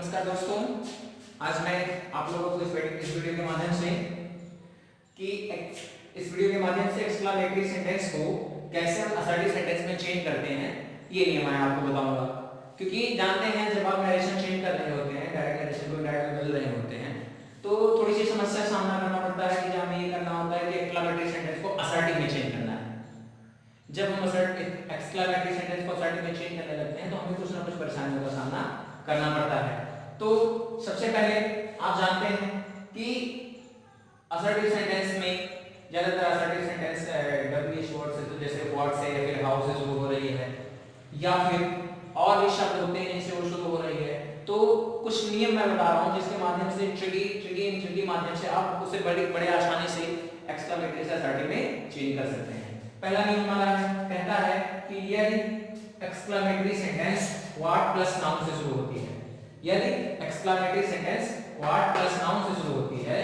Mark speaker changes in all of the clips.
Speaker 1: नमस्कार दोस्तों, आज मैं आप लोगों को इस वीडियो के माध्यम से एक्सक्लेमेटरी सेंटेंस को कैसे हम असर्टिव सेंटेंस में चेंज करते हैं ये नियम मैं आपको बताऊंगा। क्योंकि जानते हैं जब आप नरेशन चेंज कर रहे होते हैं, डायरेक्ट नरेशन को इनडायरेक्ट में बदल रहे होते हैं, तो थोड़ी सी समस्या का सामना करना पड़ता है कि जब हमें ये करना होता है कि एक्सक्लेमेटरी सेंटेंस को असर्टिव में चेंज करना है। जब हम एक्सक्लेमेटरी सेंटेंस को असर्टिव में चेंज करने लगते हैं तो हमें कुछ ना कुछ परेशानियों का सामना करना पड़ता है। तो सबसे पहले आप जानते हैं कि असर्टिव सेंटेंस में ज्यादातर असर्टिव सेंटेंस डब्ल्यूएच वर्ड से, तो जैसे व्हाट से या फिर हाउ से शुरू हो रही है, या फिर और भी शब्द होते हैं जिनसे वो शुरू हो रही है। तो कुछ नियम मैं बता रहा हूं जिसके माध्यम से ट्रिकी माध्यम से आप उसे बड़े आसानी से एक्सक्लेमेटरी से असर्टिव में चेंज कर सकते हैं। पहला नियम हमारा कहता है कि यदि exclamatory sentence what plus noun से शुरू होती है, यदि exclamatory sentence what plus noun से शुरू होती है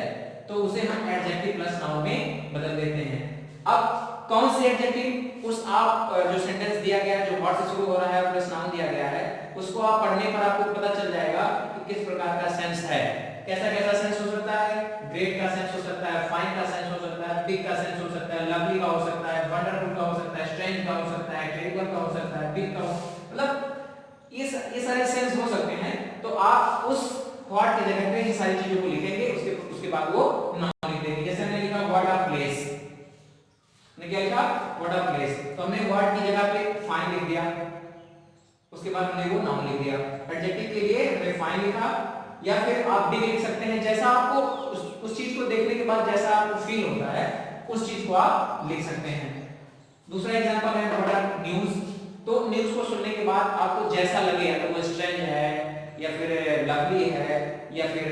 Speaker 1: तो उसे हम एडजेक्टिव प्लस नाउन में बदल देते हैं। अब कौन से एडजेक्टिव, उस आप जो सेंटेंस दिया गया है जो व्हाट से शुरू हो रहा है प्लस नाउन दिया गया है, उसको आप पढ़ने पर आपको पता चल जाएगा कि किस प्रकार का सेंस है। कैसा कैसा सेंस हो सकता है? ग्रेट का सेंस हो सकता है, फाइन का सेंस हो सकता है, बिग का सेंस हो सकता है, लवली का हो सकता है, वंडरफुल का हो सकता है, स्ट्रेंज का हो सकता है, टेरिबल का हो सकता है, बिग का, मतलब ये सारे सेंस हो सकते हैं। तो आप उस व्हाट की जगह पे ये सारी चीजों को लिखेंगे, उसके बाद वो नाउन लिख देंगे। जैसे हमने लिखा व्हाट अ प्लेस, ने क्या लिखा? व्हाट अ प्लेस, तो हमने व्हाट की जगह पे फाइन लिख दिया, उसके बाद हमने वो नाउन लिख दिया। एडजेक्टिव के लिए हमने फाइन लिखा, या फिर आप भी लिख सकते हैं जैसा आपको उस चीज को देखने के बाद जैसा आपको फील होता है उस चीज को आप लिख सकते हैं। दूसरा एग्जांपल है व्हाट अ न्यूज़, तो न्यूज़ को सुनने के बाद आपको जैसा लगे, अगर वो स्ट्रेंज है या फिर लवली है या फिर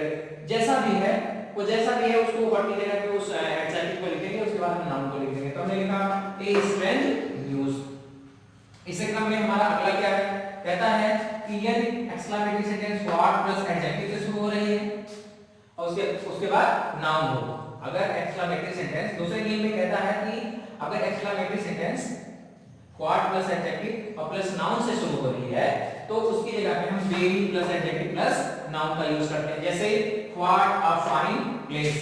Speaker 1: जैसा भी है, वो जैसा भी है उसको व्हाट की जगह पे उस एडजेक्टिव को लिखेंगे, उसके बाद हम नाउन को लिख देंगे। तो हमने लिखा ए स्ट्रेंज न्यूज़। इसी क्रम में हमारा अगला क्या है, कहता है कि यदि exclamatory sentence what plus adjective से शुरू हो रही है और उसके बाद नाउन हो। अगर एक्सक्लेमेटरी सेंटेंस, दूसरे नियम में कहता है कि अगर exclamatory sentence what plus adjective और प्लस नाउन से शुरू हो रही है तो उसकी जगह पे हम very plus adjective plus noun का यूज करते हैं। जैसे what a fine place,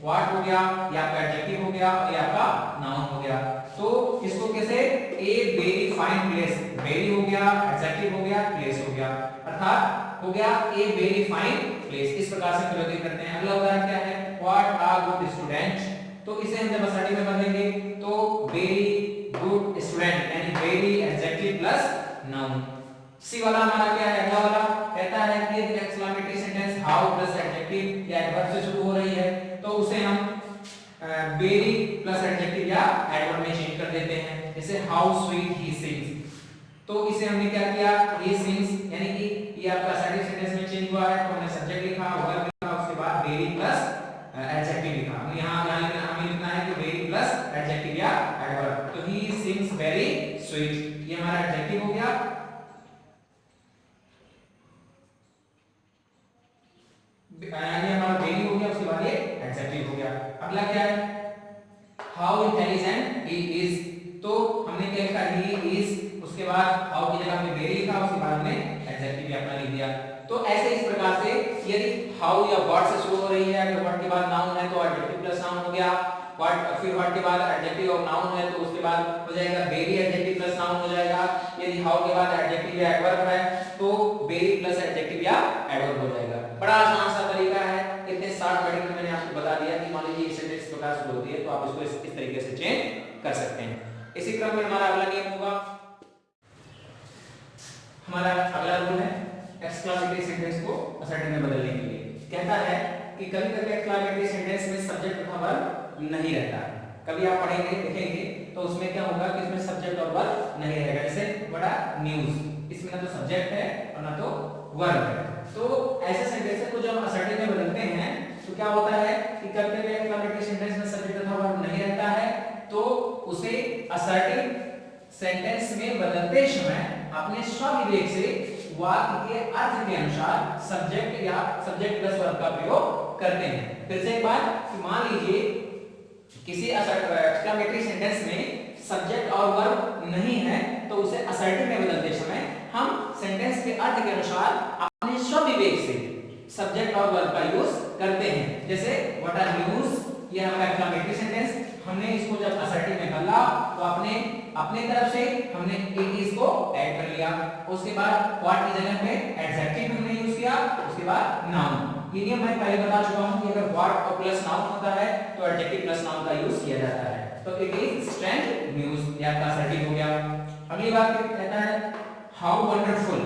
Speaker 1: what हो गया, या आपका एडजेक्टिव हो गया और या आपका नाउन हो गया। तो इसको कैसे, a very fine place, very हो गया, एडजेक्टिव हो गया, प्लेस हो गया, अर्थात हो गया ए वेरी फाइन प्लेस। इस प्रकार से प्रयोग करते हैं। अगला उदाहरण क्या है, व्हाट अ गुड स्टूडेंट, तो इसे हम जब असर्टिव में बदलेंगे तो वेरी गुड स्टूडेंट यानी वेरी एडजेक्टिव प्लस नाउन। सी वाला हमारा क्या है, अगला वाला कहता है कि यदि exclamatory sentence how plus adjective या एडवर्ब से शुरू हो रही है तो उसे हम वेरी प्लस एडजेक्टिव या एडवर्ब में चेंज कर देते हैं। जैसे हाउ स्वीट ही सिंग्स, तो इसे हमने क्या किया, ही सिंग्स यानी कि ये आपका असर्टिव सेंटेंस में चेंज हुआ है तो हमने सब्जेक्ट लिखा, वर्ब लिखा, उसके बाद वेरी प्लस एडजेक्टिव लिखा। हमने हमें लिखना है कि वेरी प्लस एडजेक्टिव या एडवर्ब। तो ही सिंग्स वेरी स्वीट, ये हमारा एडजेक्टिव हो गया, यानी हमारा वेरी हो गया, उसके बाद ये एडजेक्टिव हो गया। अगला क्या है, हाउ इंटेलिजेंट ही इज, तो हमने क्या लिखा, ही इज, उसके बाद हाउ की जगह हमने वेरी लिखा, उसके बाद हमने एडजेक्टिव भी अपना लिख दिया। तो ऐसे इस प्रकार से यदि हाउ या व्हाट से शुरू हो रही है, अगर व्हाट के बाद नाउन है तो एडजेक्टिव प्लस नाउन हो गया, व्हाट फिर व्हाट के बाद एडजेक्टिव और नाउन है तो उसके बाद हो जाएगा वेरी एडजेक्टिव प्लस नाउन हो जाएगा। यदि हाउ के बाद एडजेक्टिव या एडवर्ब है तो वेरी प्लस एडजेक्टिव या एडवर्ब हो जाएगा। बड़ा आसान सा तरीका है, इतने 60 मिनट में मैंने आपको बता दिया कि मान लीजिए सेंटेंस इस प्रकार से होती है तो आप इसको इस तरीके से चेंज कर सकते हैं। इसी क्रम में हमारा अगला नियम होगा, हमारा अगला रूल है एक्सक्लेमेटरी सेंटेंस को असर्टिव में बदलने के लिए। कहता है कि कभी-कभी एक्सक्लेमेटरी सेंटेंस में सब्जेक्ट तथा वर्ब नहीं रहता है। कभी आप पढ़ेंगे देखेंगे तो उसमें क्या होगा कि इसमें सब्जेक्ट और वर्ब नहीं रहेगा। जैसे बड़ा न्यूज़, इसमें ना तो सब्जेक्ट है और ना तो वर्ब है। तो ऐसे सेंटेंस को जब असर्टिव में बदलते हैं तो क्या होता है कि कभी-कभी एक्सक्लेमेटरी सेंटेंस में सब्जेक्ट तथा वर्ब नहीं रहता है तो उसे असर्टिव सेंटेंस में बदलते समय अपने स्वविवेक से वाक्य के अर्थ के अनुसार सब्जेक्ट या सब्जेक्ट प्लस वर्ब का प्रयोग करते हैं। फिर से एक बार कि मान लीजिए किसी एक्सक्लेमेटरी सेंटेंस में सब्जेक्ट और वर्ब नहीं है तो उसे असर्टिव में बदलते समय हम सेंटेंस के अर्थ के अनुसार अपने स्वविवेक से सब्जेक्ट और वर्ब का यूज करते हैं। जैसे व्हाट आर न्यूज़, ये हमारा एक्सक्लेमेटरी सेंटेंस, हमने इसको जब असर्टिव में कर ला तो अपने तरफ से हमने इट इज को ऐड कर लिया, उसके बाद व्हाट की जगह पे एडजेक्टिव हमने यूज किया, उसके बाद नाउन। ये नियम मैं पहले बता चुका हूं कि अगर व्हाट और प्लस नाउन होता है तो एडजेक्टिव प्लस नाउन का यूज किया जाता है। तो इट इज स्ट्रेंथ न्यूज़, ये आपका असर्टिव हो गया। अगली बात कहता है हाउ वंडरफुल,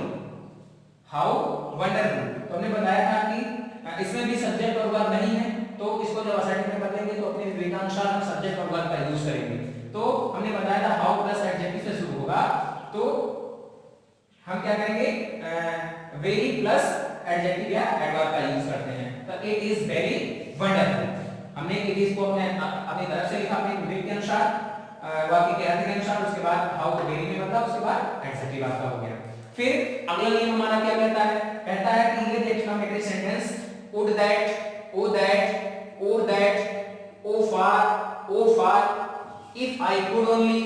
Speaker 1: हाउ वंडरफुल। तो हमने बताया था कि इसमें भी सब्जेक्ट और वर्ब नहीं है, तो इसको जब असर्टिव में बदलेंगे तो अपने विवेकानुसार हम सब्जेक्ट और वर्ब का यूज करेंगे। तो हमने बताया था हाउ प्लस एडजेक्टिव से शुरू होगा, तो हम क्या करेंगे, वेरी प्लस एडजेक्टिव या एडवर्ब का यूज करते हैं। तो इट इज वेरी वंडरफुल, हमने इट इज को अपनी तरफ से लिखा अपने विवेक के अनुसार, वाक्य के अर्थ के अनुसार, उसके बाद हाउ वेरी में बदला, उसके बाद एडजेक्टिव आपका हो गया। फिर अगला नियम हमारा क्या कहता है, कहता है कि ये exclamatory sentence would that, oh that, oh that, oh far, oh far, if I could only,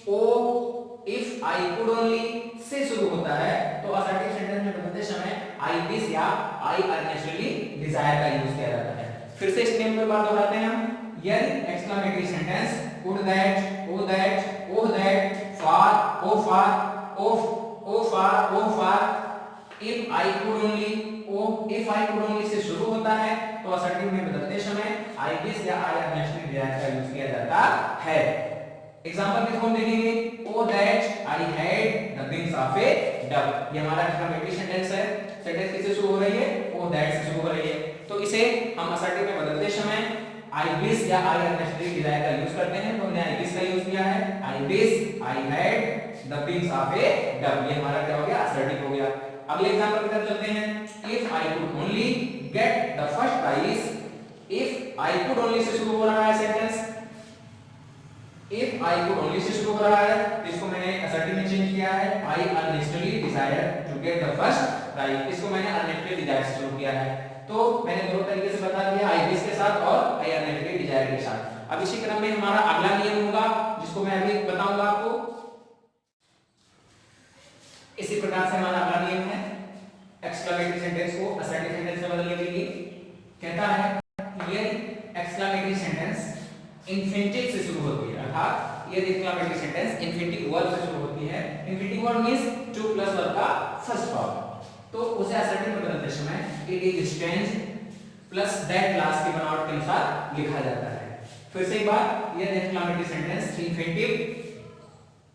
Speaker 1: oh if I could only से शुरू होता है तो असर्टिव सेंटेंस में बदलते समय I wish या I earnestly desire का यूज किया जाता है। फिर से इस नियम पे बात दोहराते हैं हम, यदि exclamatory sentence would that, oh that, oh that, far, oh far, oh oh far, oh far, if I could only, oh if I could only से शुरू होता है तो असर्टिव में बदलते समय I wish या I earnestly desire का यूज किया जाता है। एग्जांपल में कौन देखेंगे, oh that I had the wings of a dove, ये हमारा एक्सक्लेमेटरी सेंटेंस है। सेंटेंस किससे शुरू हो रही है, oh that से शुरू हो रही है, तो इसे हम असर्टिव में बदलते समय I wish या I earnestly desire का यूज करते हैं। तो हमने I wish का यूज किया है, I wish I had the wings of a dove, ये हमारा क्या हो गया, असर्टिव हो गया। अगले एग्जांपल की तरफ चलते हैं, if I could only get the first prize, if I could only से शुरू हो रहा है sentence, if I could only से शुरू हो रहा है, इसको मैंने असर्टिव में चेंज किया है, I earnestly desire to get the first prize, इसको मैंने earnestly desire से शुरू किया है। तो मैंने दोनों तरीके से बता दिया, I wish के साथ और I earnestly desire के साथ। अब इसी क्रम में हमारा अगला नियम होगा जिसको मैं अभी बताऊंगा आपको। इसी प्रकार से हमारा अगला नियम है एक्सक्लेमेटरी सेंटेंस को असर्टिव सेंटेंस में बदलने के लिए। कहता है ये एक्सक्लेमेटरी सेंटेंस इंफिनिटिव से शुरू होती है, अर्थात ये एक्सक्लेमेटरी सेंटेंस इंफिनिटिव वर्ब से शुरू होती है। Infinitive verb means to plus verb का फर्स्ट फॉर्म, तो उसे असर्टिव में बदलते समय it is strange plus that class की बनावट के अनुसार लिखा जाता है। फिर से एक बार, ये एक्सक्लेमेटरी सेंटेंस इंफिनिटिव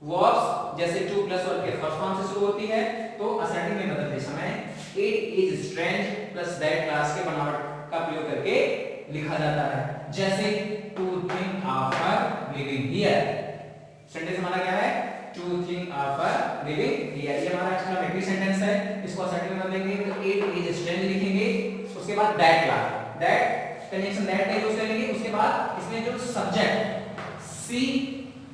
Speaker 1: वर्ब्स जैसे टू प्लस वर्ब के फर्स्ट फॉर्म से शुरू होती है, तो असर्टिव में बदलते समय it is strange plus that clause के बनावट का प्रयोग करके लिखा जाता है। जैसे to think after living here, sentence हमारा क्या है, to think after living here, ये हमारा एक्सक्लेमेटरी सेंटेंस है। इसको असर्टिव में बदलेंगे तो इट इज स्ट्रेंज लिखेंगे, उसके बाद that class, that conjunction that का यूज करेंगे, उसके बाद इसमें जो सब्जेक्ट सी,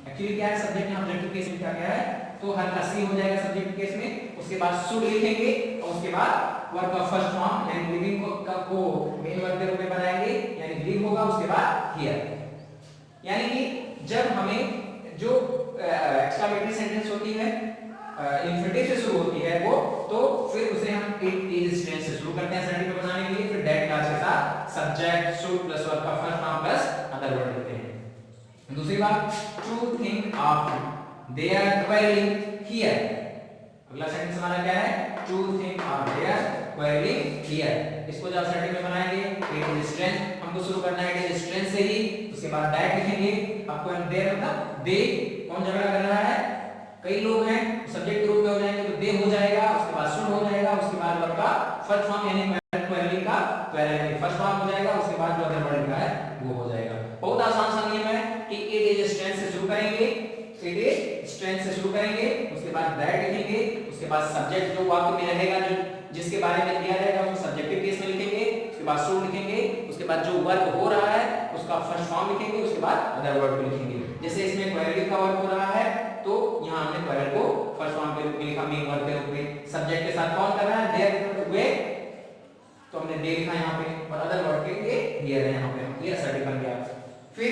Speaker 1: एक्चुअली क्या है सब्जेक्ट यहाँ ऑब्जेक्टिव केस में क्या गया है, तो हल्का सी हो जाएगा सब्जेक्ट केस में, उसके बाद शुड लिखेंगे और उसके बाद वर्ब का फर्स्ट फॉर्म यानी लिविंग को मेन वर्ब के रूप में बनाएंगे, यानी लिव होगा, उसके बाद हियर। यानी कि जब हमें जो एक्सक्लेमेटरी सेंटेंस होती है इंफिनिटिव से शुरू होती है वो, तो फिर उसे हम इट इज स्ट्रेंज से शुरू करते हैं सेंटेंस में बनाने के लिए, फिर दैट क्लास के साथ सब्जेक्ट शुड प्लस वर्ब का first form plus other word लेते हैं। दूसरी बात, to think of their querying here, अगला सेंटेंस हमारा क्या है, to think of their querying here, इसको जब असर्टिव में बनाएंगे इट इज स्ट्रेंज, हमको शुरू करना है इट इज स्ट्रेंज से ही, उसके बाद दैट लिखेंगे। आपको देयर मतलब दे, कौन झगड़ा कर रहा है, कई लोग हैं, सब्जेक्ट के रूप में हो जाएंगे तो दे हो जाएगा, उसके बाद शुड हो जाएगा, उसके बाद वर्ब का फर्स्ट फॉर्म यानी क्वेरिंग का क्वेरिंग फर्स्ट फॉर्म हो जाएगा, उसके बाद जो अदर वर्ड का है वो हो जाएगा। बहुत आसान सा नियम है कि इट इज स्ट्रेंज से शुरू करेंगे, इट इज स्ट्रेंज से शुरू करेंगे, उसके बाद दैट लिखेंगे, उसके बाद सब्जेक्ट जो वाक्य में रहेगा, जो जिसके बारे में दिया जाएगा उसको सब्जेक्टिव केस में लिखेंगे, उसके बाद शुड लिखेंगे, उसके बाद जो वर्ब हो रहा है उसका फर्स्ट फॉर्म लिखेंगे, उसके बाद अदर वर्ड को लिखेंगे। जैसे इसमें क्वेरी का वर्ब हो रहा है तो यहाँ हमने क्वेरी को फर्स्ट फॉर्म के रूप में लिखा, मेन वर्ब के रूप में, सब्जेक्ट के साथ कौन कर रहा है, देयर वे, तो हमने दे लिखा यहाँ पे, और अदर वर्ड के लिए हियर है यहाँ पे, ये असर्टिव बन गया। फिर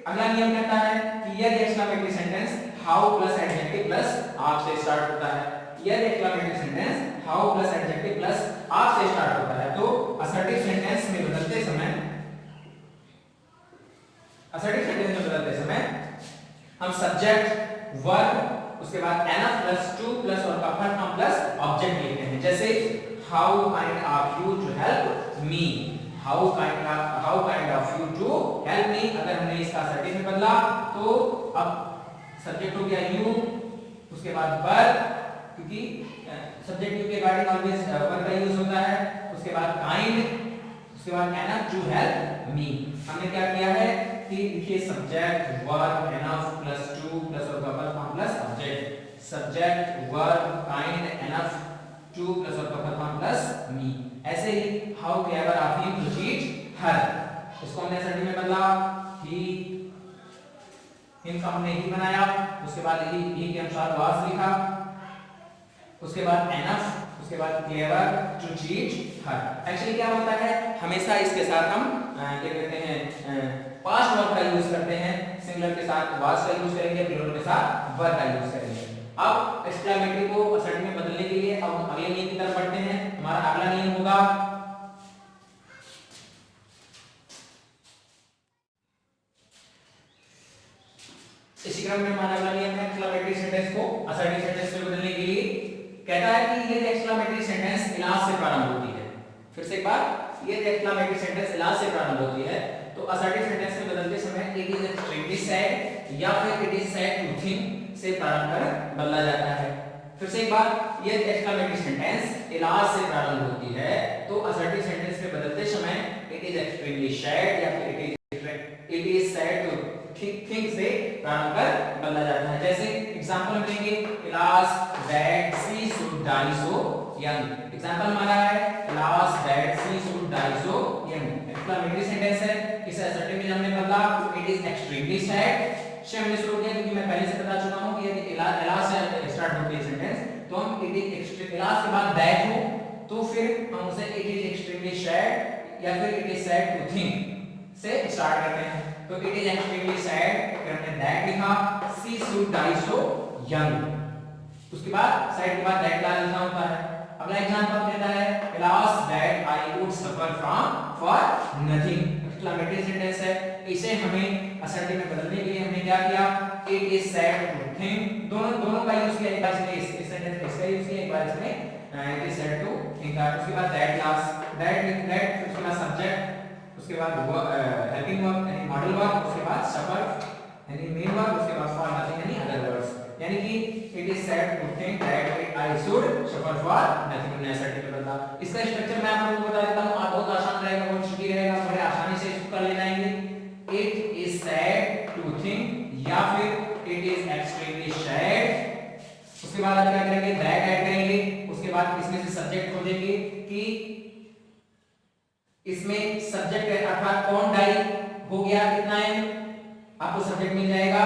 Speaker 1: अगला नियम कहता है कि यदि exclamatory sentence how plus adjective plus of से स्टार्ट होता है, यदि exclamatory sentence how plus adjective plus of से स्टार्ट होता है। तो असर्टिव सेंटेंस में बदलते समय हम सब्जेक्ट वर्ब उसके बाद एनफ प्लस टू प्लस और कफर फ्रॉम प्लस ऑब्जेक्ट लिखते हैं। जैसे how kind of you to help me, how kind of you to help me. अगर हमने इसका असर्टिव में बदला तो अब सब्जेक्ट हो गया यू, उसके बाद वर्ब, क्योंकि सब्जेक्ट यू के रिगार्डिंग ऑलवेज वर्ब का यूज होता है, उसके बाद काइंड, उसके बाद एनफ टू हेल्प मी। हमने क्या किया है कि देखिए subject verb enough plus to plus और couple form plus object, subject verb kind enough to plus और कपल फॉर्म प्लस मी। ऐसे ही how clever of him to cheat her, इसको हमने असर्टिव में बदला, ही हिम का हमने ही बनाया, उसके बाद ही के अनुसार वाज लिखा, उसके बाद एनफ, उसके बाद clever to cheat her. Actually क्या होता है हमेशा इसके साथ हम क्या कहते हैं पास्ट वर्ब का यूज करते हैं, सिंगुलर के साथ वाज का यूज करेंगे, प्लूरल के साथ वर का यूज करेंगे। अब एक्सक्लेमेटरी को असर्टिव में बदलने के लिए अब अगले नियम की तरफ बढ़ते हैं। हमारा अगला नियम होगा इसी क्रम में हमारा अगला नियम है एक्सक्लेमेटरी सेंटेंस को असर्टिव सेंटेंस में बदलने के लिए। कहता है कि यदि एक्सक्लेमेटरी सेंटेंस इलाज से प्रारंभ होती है, फिर से एक बार, यदि एक्सक्लेमेटरी सेंटेंस इलाज से प्रारंभ होती है तो असर्टिव सेंटेंस में बदलते समय इट इज एक्सट्रीमली सैड या फिर it is sad to think से प्रारंभ कर बदला जाता है। फिर से एक बार, यदि एक्सक्लेमेटरी सेंटेंस इलाज से प्रारंभ होती है तो असर्टिव सेंटेंस में बदलते समय इट इज एक्सट्रीमली सैड या फिर it is sad to think से प्रारंभ कर बदला जाता है। जैसे एग्जांपल में देंगे alas that she should die so young, example हमारा है alas that she should die so young, exclamatory sentence है, इसे असर्टिव में हमने बदला इट इज एक्सट्रीमली सैड से हमने शुरू किया क्योंकि मैं पहले से बता चुका हूं कि यदि इलाज से स्टार्ट होती है सेंटेंस तो हम इट इज एक्सट्रीम इलाज के बाद दैट हो तो फिर हम उसे इट इज एक्सट्रीमली सैड या फिर it is sad to think से स्टार्ट करते हैं। तो इट इज एक्सट्रीमली सैड, फिर हमने दैट लिखा, she should die so young, उसके बाद सैड के बाद दैट क्लास लिखना होता है। अगला एग्जांपल देता है alas that I would suffer from for nothing, exclamatory sentence है, इसे हमें असर्टिव में बदलने के लिए हमने क्या किया it is sad to think, दोनों का यूज किया, एक बार इसमें इस सेंटेंस में इसका यूज किया, एक बार इसमें it is sad to think. उसके बाद दैट क्लास दैट उसके बाद सब्जेक्ट, उसके बाद हेल्पिंग वर्ब यानी मॉडल वर्ब, उसके बाद सफर यानी मेन वर्ब, उसके बाद फॉर नथिंग यानी अदर वर्ड्स, यानी कि it is sad to think that I should suffer for nothing ने असर्टिव में बदला। इसका स्ट्रक्चर मैं आप लोगों को बता देता हूं, बहुत आसान रहेगा, बहुत ट्रिकी रहेगा, बड़े आसानी से इसको कर लेना है। It is sad to think या फिर इट इज एक्सट्रीमली सैड, उसके बाद आप क्या करेंगे दैट ऐड करेंगे, उसके बाद इसमें से सब्जेक्ट खोजेंगे कि इसमें सब्जेक्ट अर्थात कौन डाई हो गया कितना है, आपको सब्जेक्ट मिल जाएगा।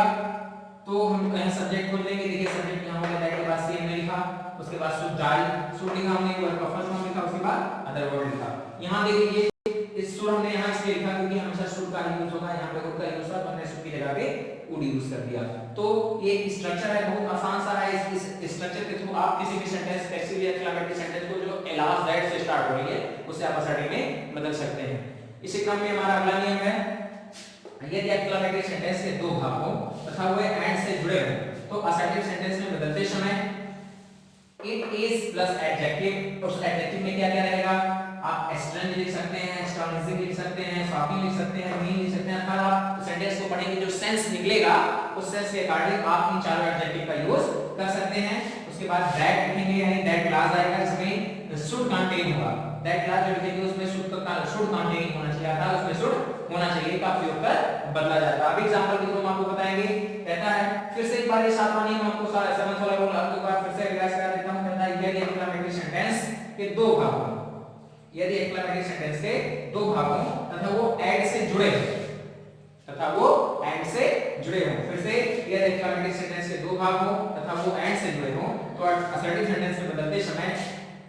Speaker 1: तो हम कहीं सब्जेक्ट खोज लेंगे, देखिए सब्जेक्ट यहां हो गया दैट के बाद सी हमने लिखा, उसके बाद शुड डाई, शुड लिखा हमने, वर्ब का फर्स्ट फॉर्म लिखा, उसके बाद अदर वर्ड लिखा। यहां देखिए इस शुड हमने यहां इसलिए लिखा क्योंकि हमेशा शुड का यूज होगा, यहां पे वुड का यूज होगा तो हमने शुड की जगह पे वुड यूज कर दिया। तो ये स्ट्रक्चर है, बहुत आसान सा है, इस स्ट्रक्चर के थ्रू आप किसी भी सेंटेंस टेक्स्ट या एक्सक्लेमेटरी सेंटेंस को जो इलाज दैट से स्टार्ट हो रही है उसे आप असर्टिव में बदल सकते हैं। इसी क्रम में हमारा अगला नियम है यदि एक्सक्लेमेटरी सेंटेंस के दो भाग हो तथा वे एंड से जुड़े हो तो असर्टिव सेंटेंस में बदलते समय इट इज प्लस एडजेक्टिव, उस एडजेक्टिव में क्या क्या रहेगा, आप स्ट्रेंज लिख सकते हैं, एस्टोनिशिंग लिख सकते हैं, शॉकिंग लिख सकते हैं, मीन लिख सकते हैं, अर्थात आप सेंटेंस को पढ़ेंगे जो सेंस निकलेगा उस सेंस के अकॉर्डिंग आप इन चारों एडजेक्टिव का यूज कर सकते हैं। उसके बाद दैट लिखेंगे यानी दैट क्लास आएगा, इसमें शुड कंटेन होगा, दैट क्लास जो लिखेंगे उसमें शुड कंटेन होना चाहिए, अर्थात उसमें शुड होना चाहिए का प्रयोग कर बदला जाता है। अब एग्जांपल के थ्रू हम आपको बताएंगे, कहता है फिर से एक बार ये सातवां नियम आपको सारा समझ वाला बोला, आपको बार फिर से रिवाइज करा देता हूं। कहता है यदि एक्सक्लेमेटरी सेंटेंस के दो भाग हों, यदि एक्सक्लेमेटरी सेंटेंस के दो भाग हों तथा वो ऐड से जुड़े हों, तथा वो एंड से जुड़े हों, फिर से यदि एक्सक्लेमेटरी सेंटेंस के दो भाग हों तथा वो एंड से जुड़े हों तो असर्टिव सेंटेंस में बदलते समय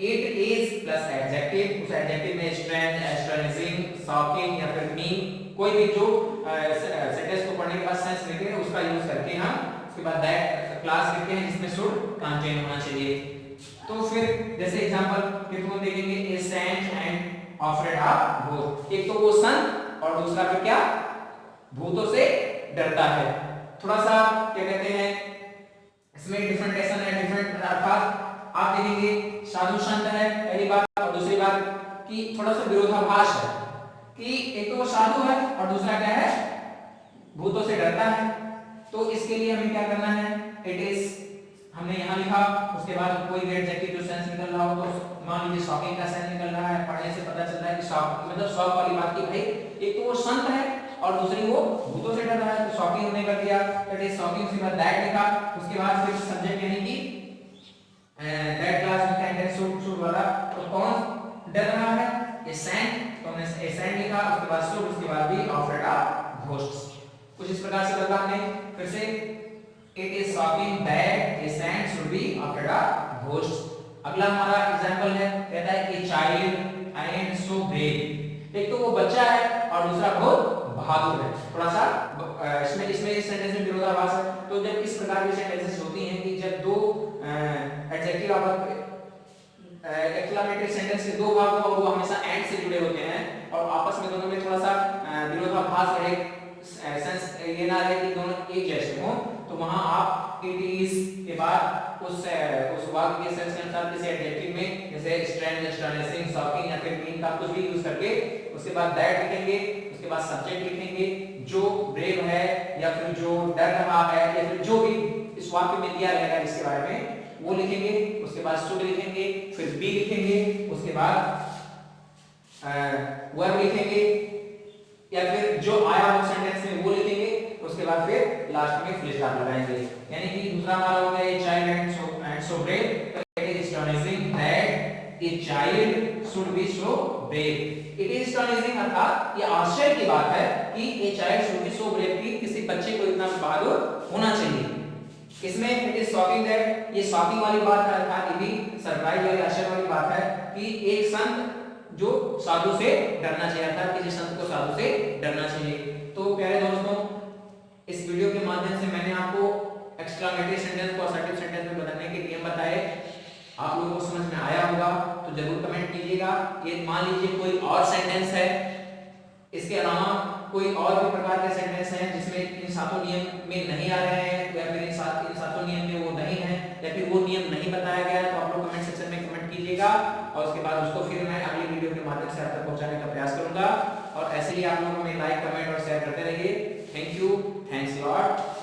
Speaker 1: इट इज प्लस एडजेक्टिव, उस एडजेक्टिव में स्ट्रेंज, एस्टोनिशिंग, शॉकिंग या फिर मीन कोई भी जो सेंटेंस को पढ़ने के बाद सेंस लिखे हैं उसका यूज करके हम उसके बाद दैट क्लास लिखते हैं जिसमें शुड कंटेन होना चाहिए। तो फिर जैसे एग्जांपल कि तुम देखेंगे ए Saint and afraid are both, एक तो वो संत और दूसरा फिर क्या भूतों से डरता है। थोड़ा सा क्या कहते हैं इसमें डिफरेंटेशन है, डिफरेंट अर्थात आप देखेंगे साधु संत है पहली बात, और दूसरी बात कि थोड़ा सा विरोधाभास है कि एक तो वो साधु है और दूसरा क्या है भूतों से डरता है। तो इसके लिए हमें क्या करना है, इट इज हमने यहाँ लिखा, उसके बाद कोई भी एडजेक्टिव जो सेंस निकल रहा हो तो मान लीजिए शॉकिंग का सेंस निकल रहा है, पढ़ने से पता चल रहा है कि शॉक मतलब शॉक वाली बात की भाई एक तो वो संत है और दूसरी वो भूतों से डर रहा है, तो शॉकिंग हमने कर दिया, दैट इज शॉकिंग, उसके बाद दैट लिखा, उसके बाद फिर सब्जेक्ट यानी कि दैट क्लास में कैन शुड वाला, तो कौन डर रहा है ये सेंट, तो हमने ए सेंट लिखा, उसके बाद शुड, उसके बाद भी ऑफरेड आर घोस्ट्स, कुछ इस प्रकार से करना हमने। फिर से it is shocking that a saint should be offered or ghosts. अगला हमारा एग्जांपल है, कहता है a child and so brave, एक तो वो बच्चा है और दूसरा बहुत बहादुर है। थोड़ा सा इसमें इस सेंटेंस में विरोधाभास है, तो जब इस प्रकार की सेंटेंसेस होती हैं कि जब दो एडजेक्टिव आप एक्सक्लेमेटरी सेंटेंस के दो भाग हो और वो हमेशा एंड से जुड़े होते हैं और आपस में दोनों में थोड़ा सा विरोधाभास रहे, सेंस ये ना रहे कि दोनों एक जैसे हो, तो वहां आप इट इज के बाद उस वाक्य के सेंस के अनुसार किसी एडजेक्टिव में जैसे स्ट्रेंज, एस्टोनिशिंग, शॉकिंग या फिर मीन का कुछ भी यूज करके उसके बाद दैट लिखेंगे, उसके बाद सब्जेक्ट लिखेंगे जो ब्रेव है या फिर जो डर रहा है या फिर जो भी इस वाक्य में दिया रहेगा इसके बारे में वो लिखेंगे, उसके बाद शुड लिखेंगे, फिर बी लिखेंगे, उसके बाद वर्ब लिखेंगे या फिर जो आया हो सेंटेंस में वो लिखेंगे, उसके बाद फिर लास्ट में फुल स्टॉप लगाएंगे। यानी कि दूसरा हमारा हो गया child and so brave, it is astonishing that a child should be so brave. It is astonishing अर्थात ये आश्चर्य की बात है कि a child should be so brave, कि किसी बच्चे को इतना बहादुर होना चाहिए। इसमें इट इज शॉकिंग दैट, ये शॉकिंग वाली बात है अर्थात ये भी सरप्राइज वाली आश्चर्य वाली बात है कि एक संत जो साधु से डरना चाहिए था, किसी संत को साधु से डरना चाहिए। तो प्यारे दोस्तों इस वीडियो के माध्यम से मैंने आपको एक्सक्लेमेटरी सेंटेंस को असर्टिव सेंटेंस में बदलने के नियम बताए, आप लोगों को समझ में आया होगा तो जरूर कमेंट कीजिएगा। ये मान लीजिए कोई और सेंटेंस है, इसके अलावा कोई और भी प्रकार के सेंटेंस हैं जिसमें इन सातों नियम में नहीं आ रहे हैं या फिर इन सातों नियम में वो नहीं है या फिर वो नियम नहीं बताया गया, तो आप लोग कमेंट सेक्शन में कमेंट कीजिएगा और उसके बाद उसको फिर मैं अगली वीडियो के माध्यम से आप तक पहुंचाने का प्रयास करूंगा। और ऐसे ही आप लोग हमें लाइक, कमेंट और शेयर करते रहिए। Thank you, thanks lot.